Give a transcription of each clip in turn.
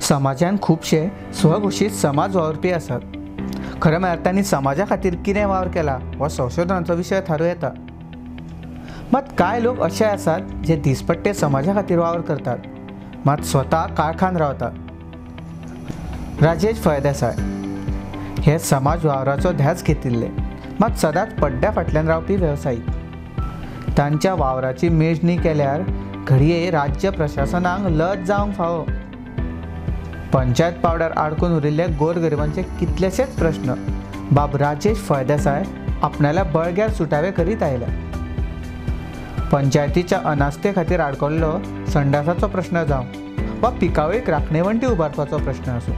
समाजान खूबशे स्वघोषीत समाज वावरपी आसात। खऱ्या अर्थांनी समाजा खातीर कितें वावर केला हो संशोधनाचो विशय थारूं येता। मात कांय लोक अशे आसात जे दिसपट्टे समाजा खातीर वावर करतात, मात स्वता काळखान रावतात। राजेश फळदेसाय हे समाज वावराचो ध्यास घेतिल्ले मात सदांच पड्ड्या फाटल्यान रावपी वेवसायीक। तांच्या वावराची मेजणी केल्यार घडये राज्य प्रशासनाक लज जावंक फावो। पंचायत पावड्यार आडकून उरिल्ले गोरगरिबांचे कितलेशेच प्रश्न बाब राजेश फळदेसाय आपणाल्या बळग्यार सुटावे करीत आयल्या। पंचायतीच्या अनास्ते खातीर आडकोल्लो संडासाचो प्रश्न जावं वा पिकावळीक राखणेवंटी उबारपाचो प्रश्न आसूं,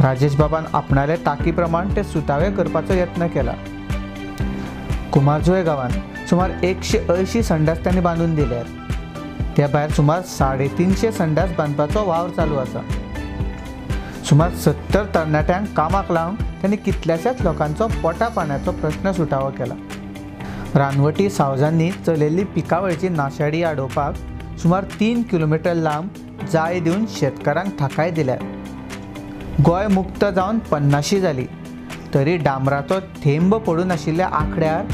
राजेश बाबान आपणाले तांकी प्रमाण ते सुटावे करपाचो यत्न केला। कुमारजुवे गांवांत सुमार 180 संडास त्यांनी बांदून दिल्यात। त्या भायर सुमार 350 संडास बांदपाचो वावर चालू आसा। सुमार 70 तरणाट्यांक कामाक लावन त्यांनी कितल्याशाच लोकांचो पोटा पाण्याचो प्रश्न सुटावो केला। रानवटी सावजांनी चलयल्ली पिकावळीची नाशाडी आडोवपाक सुमार 3 किलोमीटर लांब जाय दिवन शेतकारांक थाकाय दिल्या। गोंय मुक्त जावन 50 जाली तरी डांबराचो थेंब पडून आशिल्ल्या आंकड्यार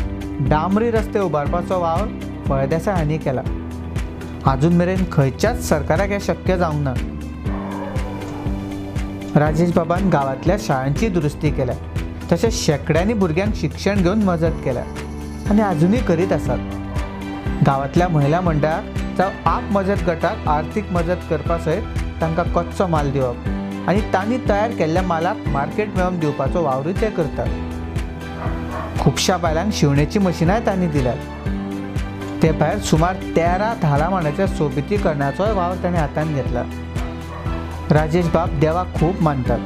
डांबरी रस्ते उबारपाचो वावर फळदेसाय हांणी केला। अजून मेरेन खंयच्याच सरकाराक हें शक्य जावंक ना। राजेश बाबान गांवांतल्या शाळांची दुरुस्ती केल्या, तशेंच शेकड्यांनी भुरग्यांक शिक्षण घेवन मजत केल्या आनी अजुनूय करीत आसात। गांवांतल्या महिला मंडळाक जावं आप मजत गटाक आर्थीक मजत करपा सयत तांकां कच्चो माल दिवप आनी तांणी तयार केल्ल्या मालाक मार्केट मेळोवन दिवपाचो वावरूय ते करतात। खुबश्या बायलांक शिवणेची मशिनाय तांणी दिल्यात। ते भायर सुमार 13 धाला मांडाच्या सोबितीकरणाचोय वावर ताणें हातांत घेतला। राजेश बाब देवाक खूब मानतात।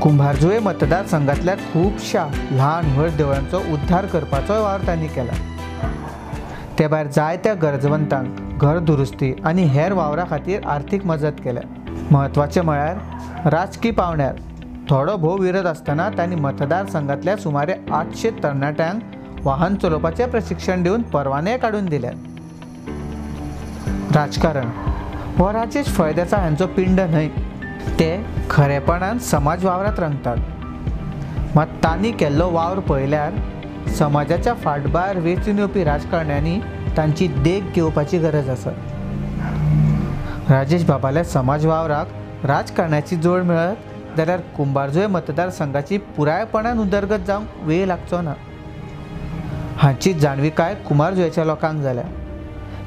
कुंभारजुवे मतदारसंघातल्या खूबशा ल्हान व्हड देवळांचो उद्धार करपाचोय वावर तांणी केला। ते भायर जायत्या गरजवंतांक घर दुरुस्ती आनी हेर वावरा खातीर आर्थीक मजत केल्या। म्हत्वाचें म्हळ्यार राजकी पावंड्यार थोडो भोव विरोध आसतना तांणी मतदारसंघातल्या सुमारे 800 तरणाट्यांक वाहन चलोवपाचें प्रशिक्षण दिवन परवाने काडून दिल्यात। राजकारण हो राजेश फळदेसाय हांचो पिंड न्हय, ते खरेपणान समाज वावरांत रंगतात। मात तांणी केल्लो वावर पळयल्यार समाजाच्या फाटभायर वेंचून येवपी राजकारण्यांनी तांची देख घेवपाची गरज आसा। राजेश बाबाल्या समाज वावराक राजकारणाची जोड मेळत जाल्यार कुंभारजुवे मतदारसंघाची पुरायपणान उदरगत जावंक वेळ लागचो ना। हाची जाणविकाय कुंभारजुवेच्या लोकांक जाल्या।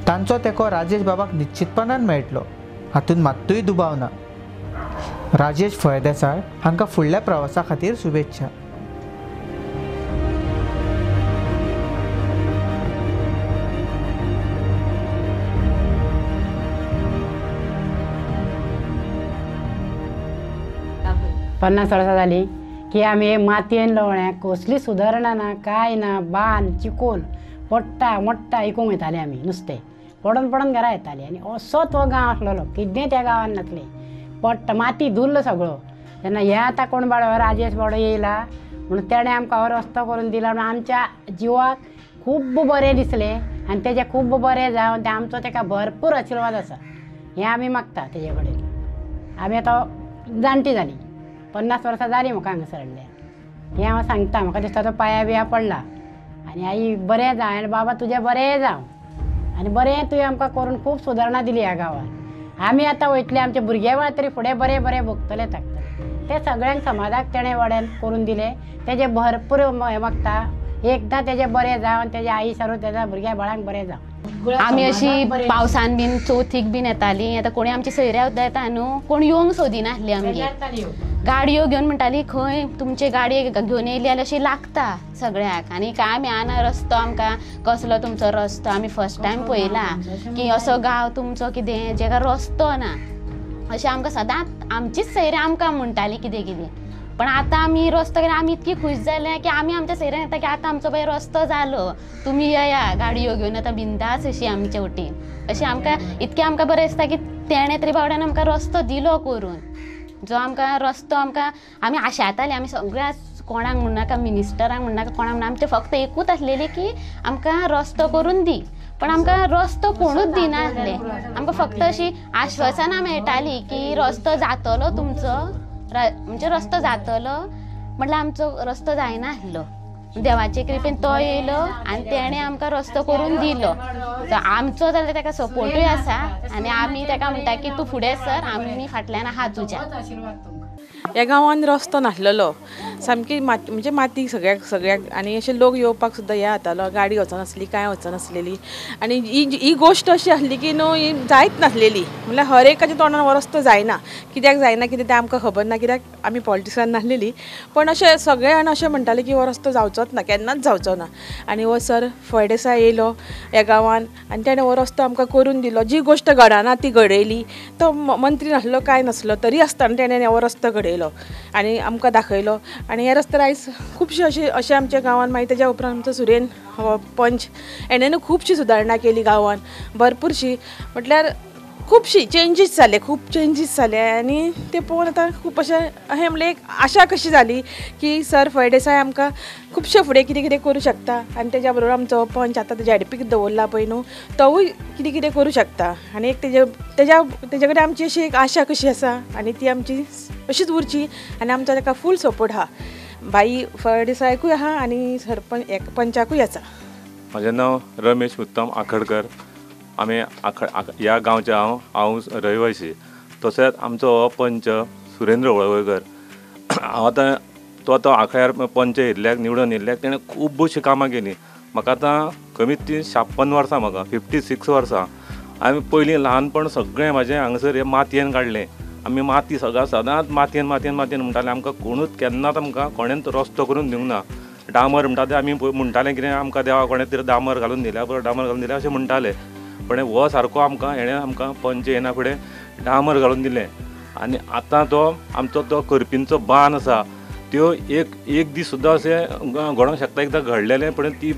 तांचो तेंको राजेश बाबाक निश्चितपणान मेळटलो, हातूंत मात्तूय दुबाव ना। राजेश फळदेसाय हांकां फुडल्या प्रवासा खातीर शुभेच्छा। पन्नास वर्सां जालीं की आमी मातयेन लवण्याक कसली सुदारणा ना, काय ना, बांद चिकोल पडटा मोडटा इकूंक वयतालीं आमी नुस्तें पडोन पडोन घरा येतालीं। आनी असो तो गांव आसलेलो, कितें त्या गांवांत नासलें, पडटा माती धुल्ल सगळो। तेन्ना हे आतां कोण बाळो राजेश बाबडो येयला म्हणून तेणें आमकां हो रस्तो करून दिला म्हणून आमच्या जिवाक खूब बरें दिसलें आनी तेजें खूब बरें जावन तें आमचो तेका भरपूर आशिर्वाद आसा हें आमी मागता तेजे कडेन। आमी आतां जाणटी जालीं, 50 वर्सां जालीं म्हाका हांगा सरल्या। हें हांव सांगता, म्हाका दिसता तो पांया बिया पडला आनी आई बरें जावं आनी बाबा तुजें बरें जावं आनी बरें तुवें आमकां करून खूब सुदारणा दिली ह्या गांवांत। आमी आतां वयतले आमचे भुरगे वेळा तरी फुडें बरें बरें भोगतले थाकतले। ते सगळ्यांक समाजाक तेणें वड्यान करून दिलें, तेजें भरपूर हें मागता एकदां तेजें बरें जावं, तेज्या आई सारू तेज्या भुरग्या बाळांक बरें जावं। आमी अशी पावसान बीन चवथीक बीन येतालीं, आतां कोणी आमची सयऱ्या येता न्हू, कोण येवंक सोदिनासलीं आमगे। गाडयो घेवन म्हणटाली खंय तुमचे गाडये घेवन येयली जाल्यार अशी लागता सगळ्याक। आनी काय आमी आना रस्तो आमकां कसलो तुमचो रस्तो आमी फर्स्ट टायम पळयला की असो गांव तुमचो कितें जेका रस्तो ना, अशें आमकां सदांच आमचीच सयऱ्यां आमकां म्हणटाली कितें कितें। पण आतां आमी रस्तो केला, आमी इतकी खूश जाल्या की आमी आमच्या सयऱ्यान येता की आतां आमचो बाय रस्तो जालो, तुमी येया गाडयो घेवन आतां बिंदास अशी आमचे वटेन। अशें आमकां इतकें आमकां बरें दिसता की तेणें तरी बावड्यान आमकां रस्तो दिलो करून, जो आमकां रस्तो आमकां आमी आशातालीं। आमी सगळ्या कोणाक म्हणनाका, मिनिस्टरांक म्हणनाका, कोणाक म्हणना, आमचें फक्त एकूच आसलेली की आमकां रस्तो करून दी। पण आमकां रस्तो कोणूच दिनासले. आमकां फक्त अशी आश्वासनां मेळटाली की रस्तो जातलो तुमचो, म्हणजे रस्तो जातलो, म्हटल्यार आमचो रस्तो जायनासलो. देवाचे कृपेन तो येयलो आनी तेणें आमकां रस्तो करून दिलो. आमचो जाल्यार ताका सपोर्टूय आसा आनी आमी ताका म्हणटा की तूं फुडें सर, आमी फाटल्यान आहा तुज्या. ह्या गांवांत रस्तो नासलेलो, सामकी म्हणजे माती सगळ्याक आनी अशे लोक येवपाक सुद्दां हे जातालो, गाडी वचनासली, कांय वचनासलेली. आनी ही गोश्ट अशी आसली की न्हू ही जायत नासलेली, म्हणल्यार हर एकाच्या तोंडान हो रस्तो जायना. कित्याक जायना कितें तें आमकां खबर ना, कित्याक आमी पॉलिटिक्सान नासलेली. पण अशें सगळे जाण अशें म्हणटाले की हो रस्तो जावचोच ना, केन्नाच जावचो ना. आनी हो सर फळदेसाय येयलो ह्या गांवांत आनी तेणें हो रस्तो आमकां करून दिलो. जी गोश्ट घडना ती घडयली. तो मंत्री नासलो, कांय नासलो, तरी आसतना तेणें हो रस्तो घडयलो आनी आमकां दाखयलो. आनी हे रस्ते आयज खुबशे अशे आमच्या गांवांत. मागीर तेज्या उपरांत आमचो सुरेन पंच हेणें खुबशी सुदारणा केली गांवांत, भरपूरशी. म्हटल्यार खुबशी चेंजीस जाले, खूब चेंजीस जाले. आनी ते पळोवन आतां खूब अशें म्हणल्यार एक आशा कशी जाली की सर फळदेसाय आमकां खुबशे फुडें कितें कितें करूं शकता. आनी तेज्या बरोबर आमचो पंच आतां ZP दवरला पळय न्हू, तोवूय कितें कितें करूं शकता. आनी एक तेज्या कडेन आमची अशी एक आशा कशी आसा आनी ती आमची अशीच उरची. आनी आमचो ताका फूल सपोर्ट आहा, बाई फळदेसायकूय आहा आनी पंचाकूय आसा. म्हजें नांव रमेश उत्तम आखडकर. आमी ह्या गांवचे हांव रहिवासी. तशेंच आमचो हो पंच सुरेंद्र वळवयकर. हांव आतां तो आखल्यार पंच येयल्ल्याक निवडून येयल्ल्याक तेणें खूब अशीं कामां केलीं. म्हाका आतां कमीत ती 56 वर्सां, म्हाका 56 वर्सां. हांवें पयलीं ल्हानपण सगळें म्हाजें हांगसर हें मातयेन काडलें. आमी माती सदांच मातयेन म्हणटाले. आमकां कोणूच केन्नाच आमकां कोणेंच रस्तो करून दिवंक ना. डांबर म्हणटा तें आमी म्हणटालें कितें आमकां देवा कोणें तरी डांबर घालून दिल्या, डांबर घालून दिल्या अशें म्हणटाले. पण हो सारको आमकां हेणें आमकां पंच येना फुडें डांबर घालून दिलें. आनी आतां तो आमचो तो करपींचो बांद आसा, त्यो एक दीस सुद्दां अशें घडोवंक शकता. एकदां घडलेलें, पण ती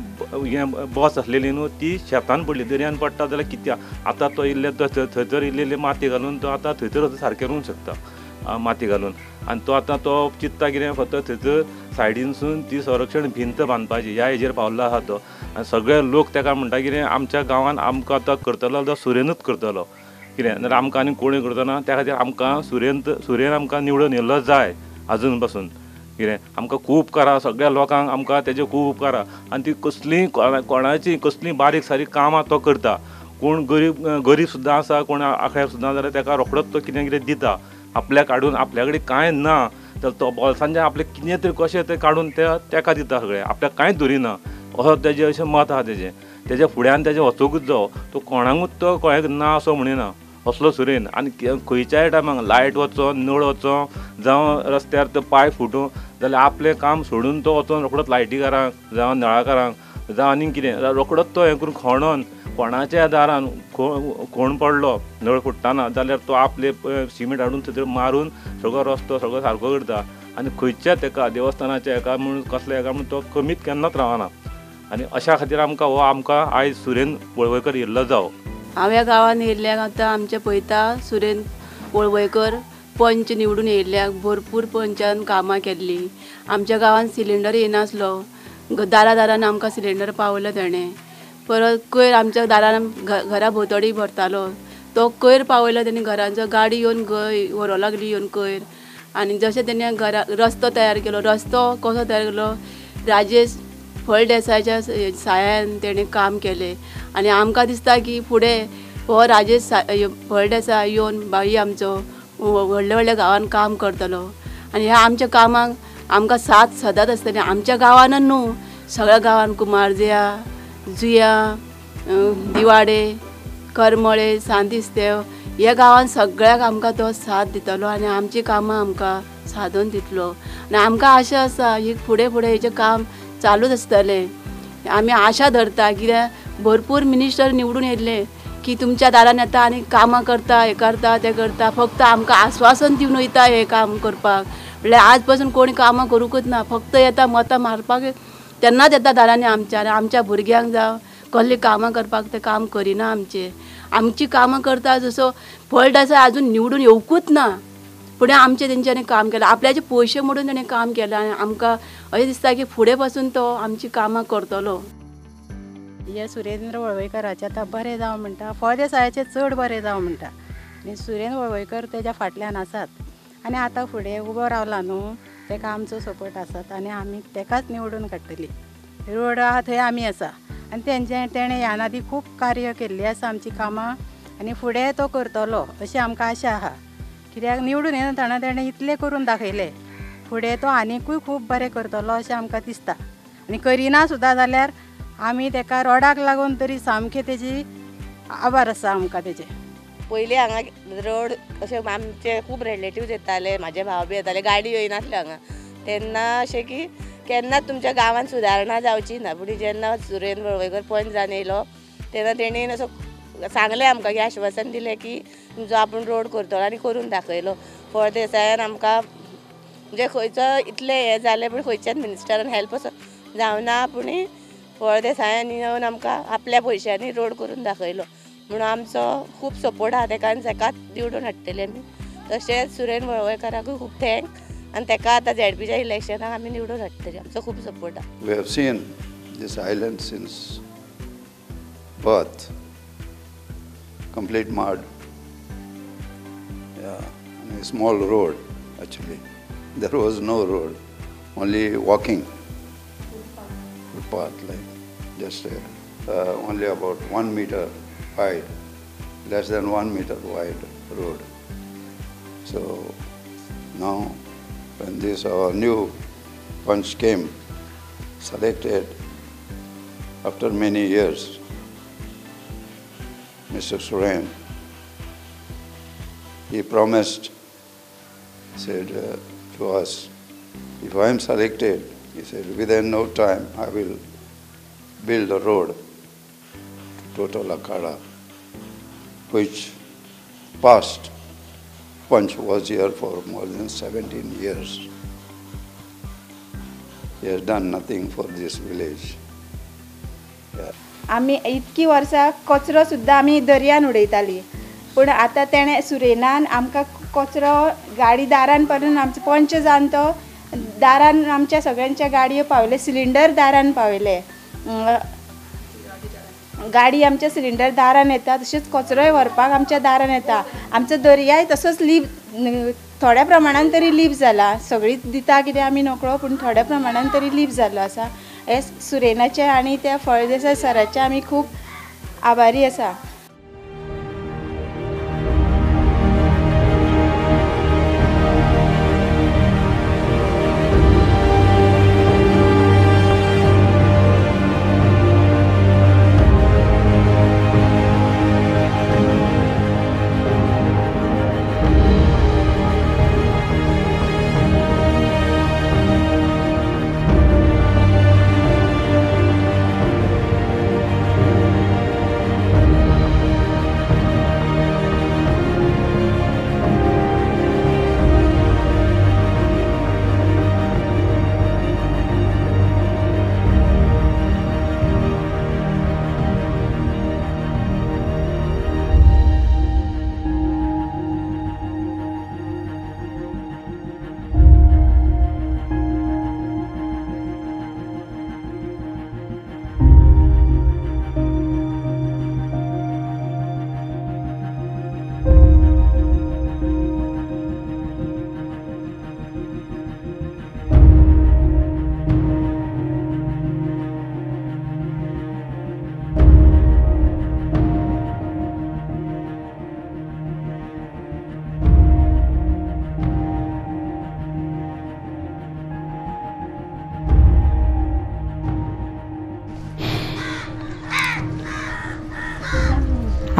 बस आसलेली न्हू ती शेतान पडली, दर्यान पडटा जाल्यार कित्याक. आतां तो इल्ले थंयसर इल्ली माती घालून तो आतां थंयसर सारकें करूंक शकता माती घालून. आनी तो आतां तो चिंतता कितें, फक्त थंयसर सायडीनसून ती संरक्षण भिंत बांदपाची ह्या हेजेर पावल्लो आहा तो. आनी सगळे लोक ताका म्हणटा कितें आमच्या गांवांत आमकां आतां करतलो तो सुरेनूच करतलो कितें, नाल्यार आमकां आनी कोणूय करतना. त्या खातीर आमकां सुरेन आमकां निवडून येयल्लो जाय आजून पासून. कितें आमकां खूब उपकार, सगळ्या लोकांक आमकां तेजे खूब उपकार. आनी ती कसलीय कोणाची कसलीय बारीक सारीक कामां तो करता. कोण गरीब सुद्दां आसा, कोण आखल्यार सुद्दां जाल्यार ताका रोखडोच तो कितें कितें दिता. आपल्या काडून, आपल्या कडेन कांय ना जाल्यार तो बोल्सांचे आपलें कितें तरी कशें तें काडून तेका दिता सगळें, आपल्याक कांयच धरिना. असो तेजें अशें मत आहा तेजें फुड्यान तेजें वचोंकूच जावो. तो कोणाकूच तो कोणाक ना असो म्हणिना, असलो सुरेन. आनी खंयच्याय टायमाक लायट वचो, नळ वचो, जावं रस्त्यार तो पाय फुटूं जाल्यार आपलें काम सोडून तो वचोन रोखडोच लायटीकारांक जावं नळाकारांक जावं आनीक कितें रोखडोच तो हें करून खणोन कोणाच्या दारान कोण पडलो नळ फुट्टाना जाल्यार तो आपले सिमीट हाडून थंय मारून सगळो रस्तो सगळो सारको करता. आनी खंयच्या तेका देवस्थानाच्या हेका म्हणून कसल्या हेका म्हणून तो कमीत केन्नाच रावना. आनी अशा खातीर आमकां आयज सुरेन वळवयकर येयल्लो जावो. हांव ह्या गांवांत येयल्ल्याक आतां आमचे पळयता सुरेन वळवयकर पंच निवडून येयल्ल्याक भरपूर पंचान कामां केल्लीं. आमच्या गांवांत सिलिंडर येनासलो, दारान आमकां सिलिंडर पावयलो तेणें. परत कोयर आमच्या दारान घरा भोंवतणी भरतालो, तो कोयर पावयलो तेणी घरांचो. गाडी येवन व्हरोंक लागली येवन कोयर. आनी जशें तेणें रस्तो तयार केलो, रस्तो कसो तयार केलो, राजेश फळदेसायच्या सायान तेणें काम केलें. आनी आमकां दिसता की फुडें हो राजेश फळदेसाय येवन बाई आमचो व्हडल्या व्हडल्या गांवांत काम करतलो. आनी ह्या आमच्या कामाक आमकां साथ सदांच आसतली. आमच्या गांवांनूच न्हू, सगळ्या गांवांत कुमारजुया, जुया, दिवाडे, करमळे, सांतिस्तेव ह्या गांवांत सगळ्याक आमकां तो साथ दितलो आनी आमची कामां आमकां सादून दितलो. आनी आमकां आशा आसा ही फुडें हेजें काम चालूच आसतलें. आमी आशा धरता कित्याक भरपूर मिनिस्टर निवडून येयल्ले की तुमच्या दारान येता आनी कामां करता, हें करता तें करता. फक्त आमकां आश्वासन दिवन वयता हें काम करपाक. म्हणल्यार आज पासून कोणी कामां करूंकच ना, फक्त येता मतां मारपाक तेन्नाच येता दारांनी आमच्या. आनी आमच्या भुरग्यांक जावं कसलीं कामां करपाक ते काम करिना आमची कामां करता. जसो फळदेसाय आजून निवडून येवंकूच ना, फुडें आमचें तेंच्यांनी काम केलां, आपल्याचे पयशे मोडून तेणें काम केलां. आनी आमकां अशें दिसता की फुडें पासून तो आमची कामां करतलो. हे सुरेंद्र वळवयकराचें आतां बरें जावं म्हणटा, फळदेसायाचें चड बरें जावं म्हणटा आनी सुरेंद्र वळवयकर तेज्या फाटल्यान आसात आनी आतां फुडें उबो रावला न्हू, तेका आमचो सपोर्ट आसात आनी आमी तेकाच निवडून काडटली. रोड आहा थंय आमी आसा आनी तेणें ह्या नादी खूब कार्य केल्ली आसा आमची कामां आनी फुडें तो करतलो अशी आमकां आशा आहा. कित्याक निवडून येना तेणें इतलें करून दाखयलें, फुडें तो आनिकूय खूब बरें करतलो अशें आमकां दिसता. आनी करिना सुद्दां जाल्यार आमी तेका रोडाक लागून तरी सामकें तेजी आभार आसा आमकां तेजे. पयलीं हांगा रोड अशें आमचे खूब रिलेटिव्ज येताले, म्हाजे भाव बी येताले, गाडी येयनासल्यो हांगा. तेन्ना अशें की केन्नाच तुमच्या गांवांत सुदारणा जावची ना. पूण जेन्ना सुरेंद्र वळवयकर पंच जावन येयलो तेन्ना तेणेन असो सांगलें आमकां की आश्वासन दिलें की तुमचो आपूण रोड करतलो आनी करून दाखयलो. फळदेसायान आमकां म्हणजे खंयचो इतलें हें जालें पूण खंयच्याच मिनिस्टरान हेल्प असो जावना, पूण फळदेसायान येवन आमकां आपल्या पयशांनी रोड करून दाखयलो. म्हणून आमचो खूब सपोर्ट आहा तेका आनी तेकाच निवडून हाडटले आमी. तशेंच सुरेंद्र वळवयकाराकूय खूब थँक आनी तेका आतां झेडपीच्या इलेक्शनाक आमी निवडून हाडटली. आमचो खूब सपोर्ट आहा. We have seen this island since birth, complete mud, and a small road actually. There was no road, only walking footpath, like just only about 1 meter wide, less than 1 meter wide road. So now when this our new punch came, selected after many years, Mr. Suren, he promised, said to us, if I am selected, he said, within no time I will build a road to Total Akhada, which past Punch was here for more than 17 years. He has done nothing for this village. आमी इतकी वर्सां कचरो सुद्दां आमी दर्यान उडयताली, पूण आतां तेणें सुरेनान आमकां कचरो गाडी दारान पर्यंत आमचो पंच जावन तो दारान आमच्या सगळ्यांच्या गाडयो पावले, सिलिंडर दारान पावयले. गाडी आमच्या सिलिंडर दारान येता, तशेंच कचरोय व्हरपाक आमच्या दारान येता. आमचो दर्याय तसोच लीप थोड्या प्रमाणान तरी लीप जाला. सगळीच दिता कितें आमी नकळो, पूण थोड्या प्रमाणान तरी लीप जाल्लो आसा. हे सुरेनाचे आनी त्या फळदेसाय सराचे आमी खूब आभारी आसा.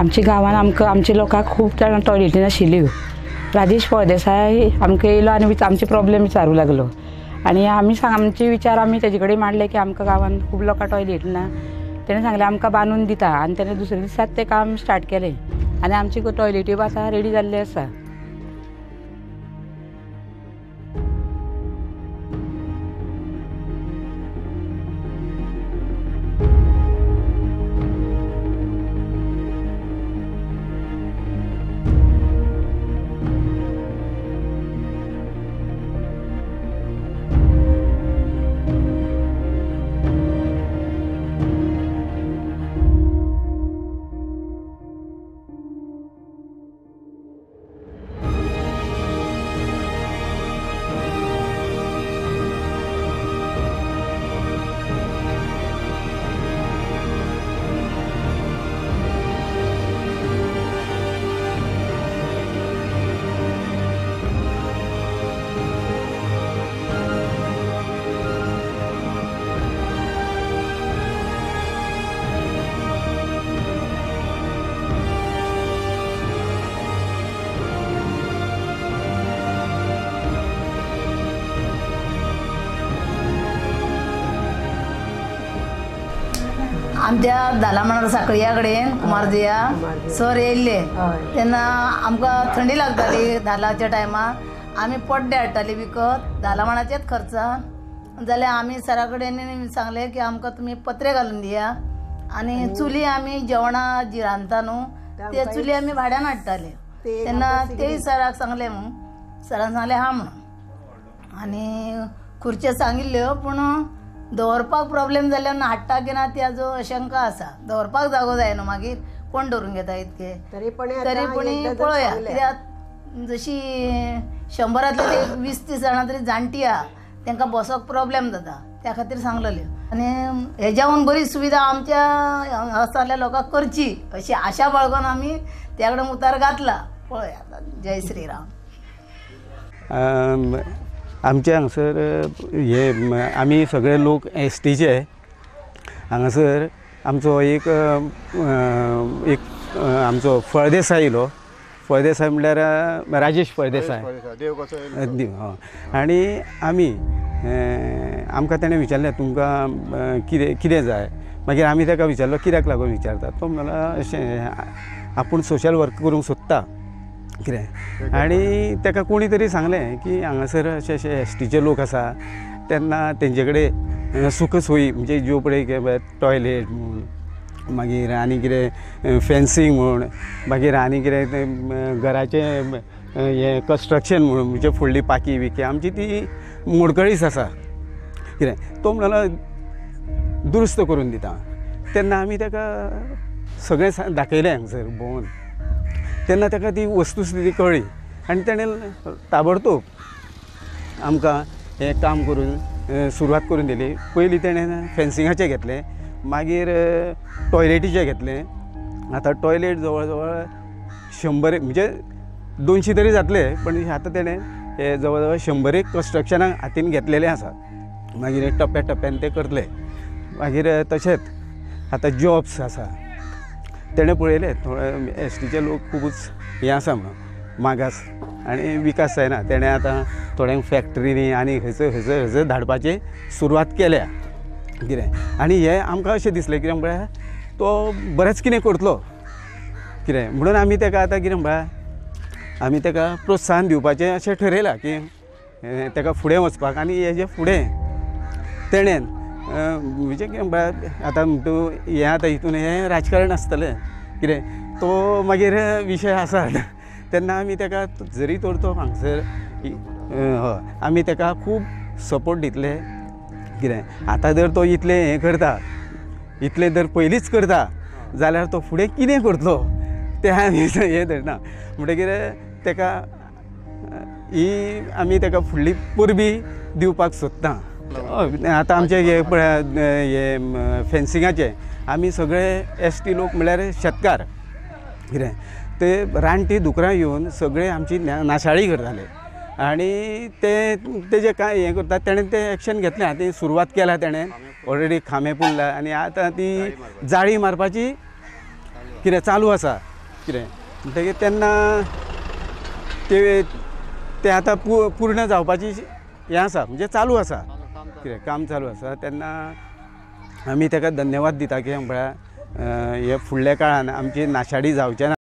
आमच्या गांवांत आमच्या लोकांक खूब जाणां टॉयलेटी नाशिल्ल्यो. राजेश फळदेसाय आमकां येयलो आनी आमचे प्रॉब्लेम विचारूंक लागलो आनी आमचे विचार आमी तेजे कडेन मांडले की आमकां गांवांत खूब लोकां टॉयलेट ना. तेणें सांगलें आमकां बांदून दिता आनी तेणें दुसरे दिसाच तें काम स्टार्ट केलें आनी आमची टॉयलेट्यो आतां रेडी जाल्ले आसा. आमच्या धालामणार साखळ्या कडेन कुमारजिया सर येयल्ले तेन्ना आमकां थंडी लागताली धालाच्या टायमार आमी पड्डे हाडटाली विकत धालामणाचेच खर्चान जाल्यार आमी सरा कडेन सांगलें की आमकां तुमी पत्रे घालून दिया आनी चुली आमी जेवणां जी रांदता न्हू ते चुली आमी भाड्यान हाडटाले तेन्ना तेय सराक सांगलें म्हणून सरान सांगलें हा म्हणून आनी खुर्च्यो सांगिल्ल्यो पूण दवरपाक प्रॉब्लेम जाल्यार हाडटा की ना त्याचो आशंका आसा दवरपाक जागो जाय न्हू मागीर कोण धरून घेता इतके तरी पूण पळोवया कित्याक जशी 100रांतले ते 20-30 जाणां तरी जाणटी आहा तांकां बसोंक प्रॉब्लेम जाता त्या खातीर सांगलेल्यो आनी हेज्याहून बरी सुविधा आमच्या हांगासरल्या लोकांक करची अशी आशा बाळगून आमी त्या कडेन उतार घातला पळोवया जय श्रीराम. आमचे हांगासर हे आमी सगळे लोक एसटीचे हांगासर आमचो एक आमचो फळदेसाय येयलो फळदेसाय म्हणल्यार राजेश फळदेसाय आनी आमी आमकां ताणें विचारलें तुमकां कितें जाय मागीर आमी ताका विचारलो कित्याक लागून विचारता तो म्हणलो अशें आपूण सोशल वर्क करूंक सोदता कितें आनी ताका कोणी तरी सांगलें की हांगासर अशे एसटीचे लोक आसा तेन्ना तेंचे कडेन सुख सोयी म्हणजे ज्यो पळय टॉयलेट म्हूण मागीर आनी कितें फेन्सींग म्हूण मागीर आनी कितें घराचें हें कन्स्ट्रक्शन म्हणून म्हणजे फुडली पाकी बिकी आमची ती मोडकळीस आसा कितें तो म्हणलो दुरुस्त करून दिता तेन्ना आमी ताका सगळें दाखयलें हांगासर भोंवून तेन्ना ताका ती वस्तुस्थिती कळ्ळी आनी ताणें ताबडतोब आमकां हें काम करून सुरवात करून दिली. पयलीं ताणें फेन्सिंगाचें घेतलें मागीर टॉयलेटीचें घेतलें आतां टॉयलेट जवळ जवळ 100 म्हणजे 200 तरी जातले पण आतां ताणें हे जवळ जवळ 100 कन्स्ट्रक्शनाक हातीन घेतलेलें आसा मागीर टप्प्या टप्प्यान ते करतले. मागीर तशेंच आतां जॉब्स आसा तेणें पळयलें थोडे एसटीचे लोक खुबूच हें आसा म्हणून मागास आनी विकास जायना तेणें आतां थोड्यांक फॅक्टरीनी आनी खंयसर धाडपाची सुरवात केल्या कितें आनी हें आमकां अशें दिसलें कितें म्हळ्यार तो बरेंच कितें करतलो कितें म्हणून आमी ताका आतां कितें म्हळ्यार आमी ताका प्रोत्साहन दिवपाचें अशें ठरयलां की ताका फुडें वचपाक आनी हेजे फुडें तेणेन म्हणजे कितें म्हळ्यार आतां तूं हें आतां हितून हें राजकारण आसतलें कितें तो मागीर विशय आसा तेन्ना आमी ताका जरी तर तो हांगसर हय आमी ताका खूब सपोर्ट दितले कितें आतां जर तो इतलें हें करता इतलें जर पयलींच करता जाल्यार तो फुडें कितें करतलो तें आमी हें धरना म्हणटकीर ताका ही आमी ताका फुडली परबी दिवपाक सोदता. आतां आमचे हे हे फेन्सिंगाचे आमी सगळे एसटी लोक म्हळ्यार शेतकार कितें ते रानटी दुकरां येवन सगळे आमची नाशाडी करताले आनी तेजे कांय हें करता तेणें तें एक्शन घेतलें आतां सुरवात केल्या तेणें ऑलरेडी खांबे पुरला आनी आतां ती जाळी मारपाची कितें चालू आसा कितें म्हणटकीर तेन्ना ते आतां पूर्ण जावपाची हें आसा म्हणजे चालू आसा कितें काम चालू आसा तेन्ना आमी ताका धन्यवाद दिता कित्याक म्हळ्यार हे फुडल्या काळान आमची नाशाडी जावचें ना.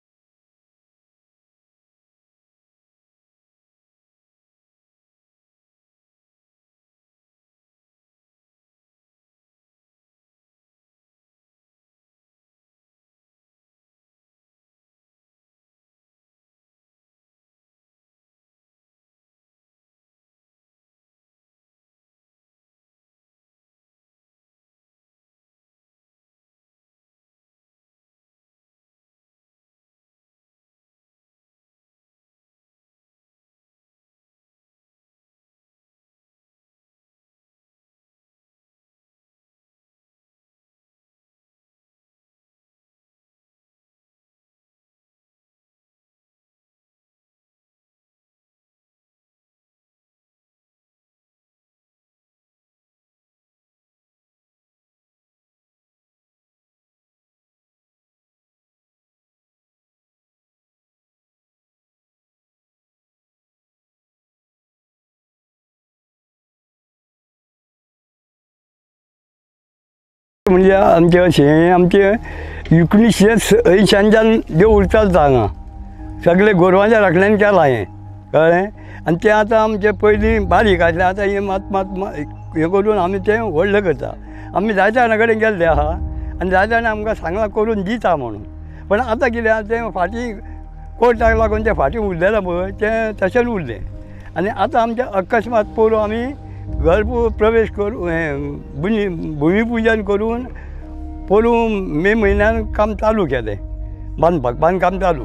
म्हणजे आमचे अशें आमचे 1980च्यान देवूळ चलता हांगा सगळे गोरवांच्या राखण्यान केलां हें कळ्ळें आनी तें आतां आमचें पयलीं बारीक आसलें आतां हें मात हें करून आमी तें व्हडलें करता आमी जायत्या जाणां कडेन गेल्ले आहा आनी जायत्या जाणां आमकां सांगलां करून दिता म्हणून पण आतां कितें आहा तें फाटीं कोर्टाक लागून तें फाटीं उरलेलें पळय तें तशेंच उरलें आनी आतां आमचें अकस्मात पोरू आमी घर प्रवेश करून हें भुमिपूजन करून पोरू मे म्हयन्यान काम चालू केलें बांदकाम चालू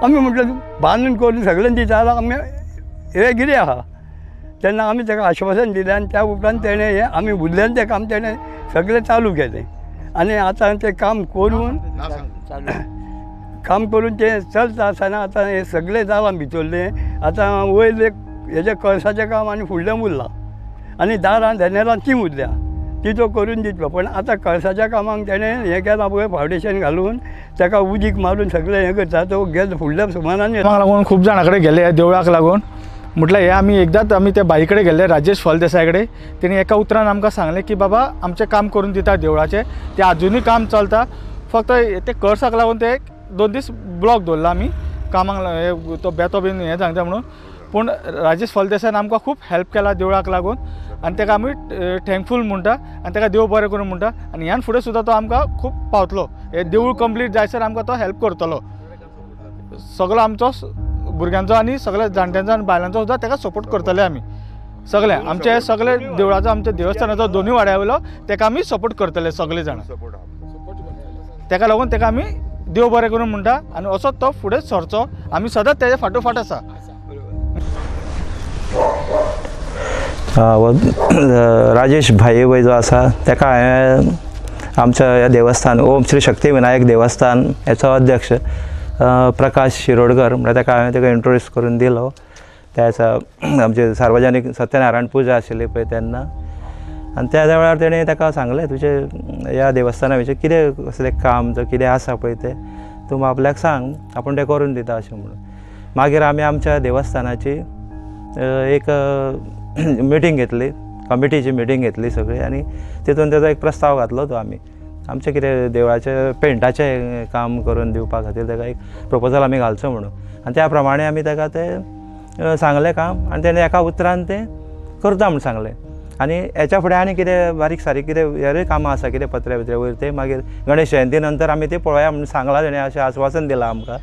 आमी म्हटलें बांदून करून सगळें दिता जाल्यार आमी हें कितें आहा तेन्ना आमी ताका आश्वासन दिलें आनी त्या उपरांत तेणें हें आमी उरलेलें तें काम तेणें सगळें चालू केलें आनी आतां तें काम करून तें चलता आसतना आतां हें सगळें जालां भितरलें आतां वयर हेजें कळसाचें काम आनी फुडलें उरलां आनी दारां धनेलां तीं उरल्या ती तो करून दितलो पण आतां कळसाच्या कामाक तेणें हें केलां पळय फावंडेशन घालून ताका उदीक मारून सगळें हें करता तो गेलो फुडल्या सुमारान लागून खूब जाणां कडेन गेले देवळाक लागून म्हटल्यार हे आमी एकदांच आमी त्या बाई कडेन गेल्ले राजेश फळदेसाय कडेन तेणी एका उतरान आमकां सांगलें की बाबा आमचें काम करून दिता देवळाचें तें आजुनूय काम चलता फक्त ते कळसाक लागून ते 2 दीस ब्लॉक दवरला आमी कामाक तो बेतो बीन हें सांगता म्हणून पूण राजेश फळदेसायन आमकां खूब हेल्प केला देवळाक लागून आनी ताका आमी थँकफूल म्हणटा आनी ताका देव बरें करून म्हणटा आनी ह्यान फुडें सुद्दां तो आमकां खूब पावतलो हे देवूळ कंप्लीट जायसर आमकां तो हेल्प करतलो सगळो आमचो भुरग्यांचो आनी सगळ्या जाणट्यांचो आनी बायलांचो सुद्दां ताका सपोर्ट करतले आमी सगळे आमचे सगळे देवळाचो आमच्या देवस्थानाचो दोनूय वाड्या वयलो ताका आमी सपोर्ट करतले सगळे जाण ताका लागून ताका आमी देव बरें करून म्हणटा आनी असो तो फुडें सरचो आमी सदांच तेजे फाटोफाट आसा राजेश भाई वय जो आसा ताका हांवें आमच्या ह्या देवस्थान ओम श्री शक्ती विनायक देवस्थान हेचो अध्यक्ष प्रकाश शिरोडकर म्हणल्यार ताका हांवें ताका इंट्रोड्यूस करून दिलो त्या आमचे सार्वजनीक सत्यनारायण पुजा आशिल्ली पळय तेन्ना आनी त्या वेळार तेणें ताका सांगलें तुजें ह्या देवस्थाना विशीं कितें कसलें काम जो कितें आसा पळय तें तूं आपल्याक सांग आपूण तें करून दिता अशें म्हणून मागीर आमी आमच्या देवस्थानाची एक मिटींग घेतली कमिटीची मिटींग घेतली सगळी आनी तितून तेजो एक प्रस्ताव घातलो तो आमी आमचें कितें देवळाचें पेंटाचें काम करून दिवपा खातीर ताका एक प्रपोजल आमी घालचो म्हणून आनी त्या प्रमाणे आमी ताका तें सांगलें काम आनी तेणें एका उतरान तें करता म्हणून सांगलें आनी हेच्या फुडें आनी कितें बारीक सारीक कितें हेरूय कामां आसा कितें पत्रे बित्रे वयर तें मागीर गणेश जयंती नंतर आमी तें पळोवया म्हणून सांगलां तेणें अशें आश्वासन दिलां आमकां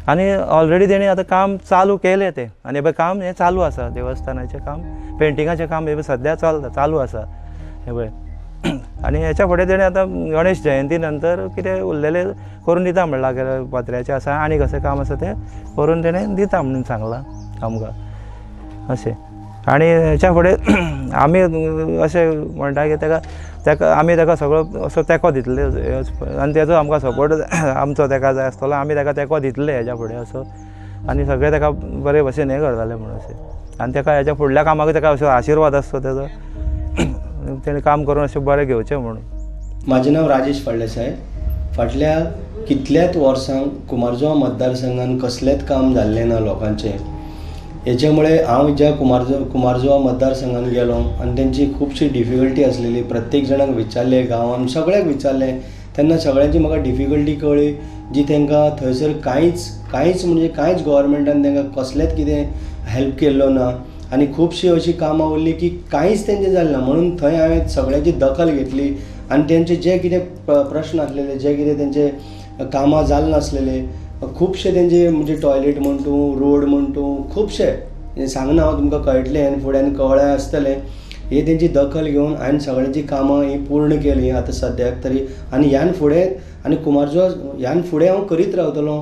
आनी ऑलरेडी तेणें आतां काम चालू केलें तें आनी हें काम हें चालू आसा देवस्थानाचें काम पेंटिंगाचें काम हे सद्या चालू आसा हे पळय आनी हेच्या फुडें तेणें आतां गणेश जयंती नंतर कितें उरलेलें करून दिता म्हणलां पत्र्याचें आसा आनी कसलें काम आसा तें करून तेणें दिता म्हणून सांगलां आमकां अशें आनी हेच्या फुडें आमी अशें म्हणटा की ताका आमी ताका सगळो असो तेंको दितले आनी तेजो आमकां सपोर्ट आमचो ताका जाय आसतलो आमी ताका तेंको दितले हेच्या फुडें असो आनी सगळे ताका बरे भशेन हें करताले म्हणून अशें आनी ताका हेच्या फुडल्या कामाक ताका असो आशिर्वाद आसतो तेजो तेणें काम करून अशें बरें घेवचें म्हणून म्हाजें नांव राजेश फळदेसाय फाटल्या कितल्याच वर्सांक कुमारजुवा मतदारसंघान कसलेंच काम जाल्लें ना लोकांचें हेच्यामुळे हांव ज्या कुमारजुवा मतदारसंघान गेलो आनी तेंची खुबशी डिफिकल्टी आसलेली प्रत्येक जाणाक विचारले गांवांत सगळ्याक विचारलें तेन्ना सगळ्यांची म्हाका डिफिकल्टी कळ्ळी जी तांकां थंयसर कांयच म्हणजे कांयच गव्हर्मेंटान तांकां कसलेंच कितें हेल्प केल्लो ना आनी खुबशीं अशीं कामां उरलीं की कांयच तेंचें जालें ना म्हणून थंय हांवें सगळ्यांची दखल घेतली आनी तेंचे जे कितें प्रश्न आसलेले जे कितें तेंचे कामां जाल नासलेले खुबशे तेंचे म्हणजे टॉयलेट म्हण तूं रोड म्हण तूं खुबशे सांगना हांव तुमकां कळटलें आनी फुड्यान कळ्ळें आसतलें हे तेंची दखल घेवन हांवें सगळ्यांची कामां ही पूर्ण केलीं आतां सद्याक तरी आनी ह्यान फुडें आनी कुमारजुवा ह्यान फुडें हांव करीत रावतलों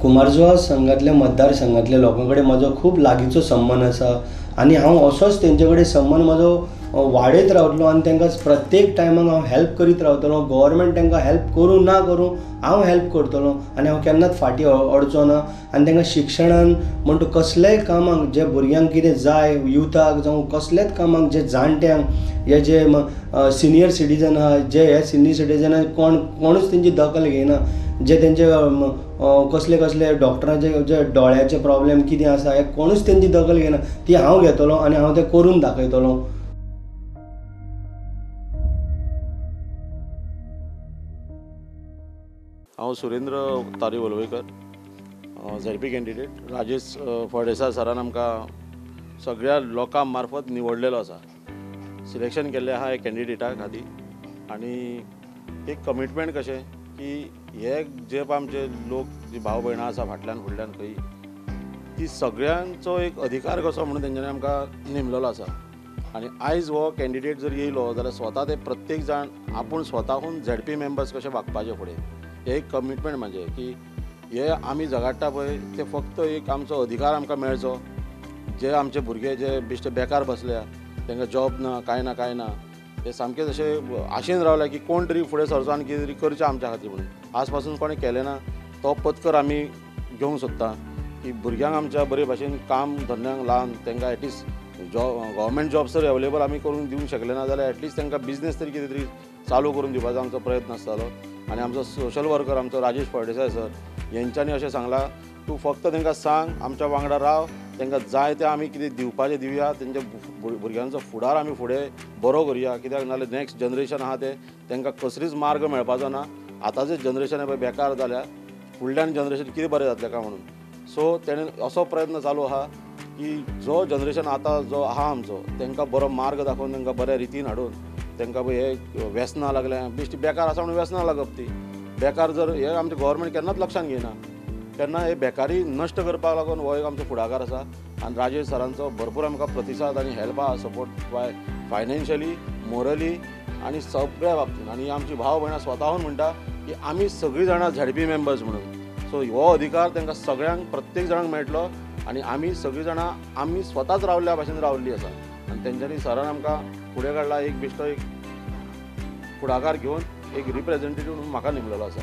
कुमारजुवा संघातल्या मतदारसंघातल्या लोकां कडेन म्हजो खूब लागींचो संबंद आसा आनी हांव असोच तेंचे कडेन संबंद म्हजो वाडयत रावतलो आनी तांकां प्रत्येक टायमाक हांव हेल्प करीत रावतलो गव्हर्मेंट तांकां हेल्प करूं ना करूं हांव हेल्प करतलो आनी हांव केन्नाच फाटीं अडचो ना आनी तांकां शिक्षणान म्हण तूं कसलेंय कामाक जे भुरग्यांक कितें जाय युथाक जावं कसलेच कामाक जे जाणट्यांक हे जे सिनियर सिटीजन आहा जे हे सिनियर सिटीजन कोणूच तेंची दखल घेयना जे तेंचे कसले डॉक्टरांचे जे दोळ्याचे प्रॉब्लेम कितें आसा हे कोणूच तेंची दखल घेयना ती हांव घेतलो आनी हांव तें करून दाखयतलो सुरेंद्र तारी वळवयकर झेडपी कॅन्डिडेट. राजेश फळदेसाय सरान आमकां सगळ्या लोकां मार्फत निवडलेलो आसा, सिलेक्शन केल्लें आहा हे कॅन्डिडेटा खातीर. आनी एक कमिटमेंट कशें की हे जे आमचे लोक जी भाव भयणां आसा फाटल्यान फुडल्यान खंय, ती सगळ्यांचो एक अधिकार कसो म्हणून तेंच्यांनी आमकां नेमलेलो आसा. आनी आयज हो कॅन्डिडेट जर येयलो जाल्यार स्वता ते प्रत्येक जाण आपूण स्वताहून झेडपी मेंबर्स कशे वागपाचे फुडें, हे एक कमिटमेंट म्हाजें की हे आमी झगडटा पळय ते फक्त एक आमचो अधिकार आमकां मेळचो. जे आमचे भुरगे जे बेश्टे बेकार बसल्या, तांकां जॉब ना, कांय ना, ते सामकें जशें आशेन रावल्या की कोण तरी फुडें सरचो आनी कितें तरी करचें आमच्या खातीर म्हणून. आज पासून कोणें केलें ना तो पत्कर आमी घेवंक सोदता की भुरग्यांक आमच्या बरे भाशेन काम धंद्यांक लावन तांकां एटलिस्ट गव्हर्मेंट जॉब्स जर अवेलेबल आमी करून दिवंक शकले ना जाल्यार एटलिस्ट तांकां बिजनेस तरी कितें तरी चालू करून दिवपाचो आमचो प्रयत्न आसतालो. आनी आमचो सोशल वर्कर आमचो राजेश फळदेसाय सर हेंच्यांनी अशें सांगलां, तूं फक्त तांकां सांग आमच्या वांगडा राव, तांकां जाय तें आमी कितें दिवपाचें दिवया, तेंच्या भुरग्यांचो फुडार आमी फुडें बरो करुया. कित्याक नाजाल्यार नॅक्स्ट जनरेशन आहा ते तांकां कसलीच मार्ग मेळपाचो ना. आतांचें जनरेशन पळय बेकार जाल्या, फुडल्यान जनरेशन कितें बरें जातलें काय म्हणून. सो तेणें असो प्रयत्न चालू आहा की जो जनरेशन आतां जो आहा आमचो तांकां बरो मार्ग दाखोवन तांकां बऱ्या रितीन हाडून तांकां पळय हे व्यसनां लागल्या, बेश्टी बेकार आसा म्हणून व्यसनां लागप ती बेकार जर हे आमचें गोवोरमेंट केन्नाच लक्षांत घेयना. तेन्ना हे बेकारी नश्ट करपाक लागून हो एक आमचो फुडाकार आसा. आनी राजेश सरांचो भरपूर आमकां प्रतिसाद आनी हेल्प आहा, सपोर्ट बाय फायनान्शियली, मोरली आनी सगळ्या बाबतींत. आनी आमची भाव भयणां स्वताहून म्हणटा की आमी सगळीं जाणां झेडपी मेंबर्स म्हणून. सो हो अधिकार तांकां सगळ्यांक प्रत्येक जाणांक मेळटलो. आनी आमी सगळीं जाणां आमी स्वताच रावल्ल्या भाशेन रावल्लीं आसा. आनी तेंच्यांनी सरान आमकां फुडें काडला, एक बेश्टो एक फुडाकार घेवन एक रिप्रेझेंटेटीव म्हणून म्हाका नेमलेलो आसा.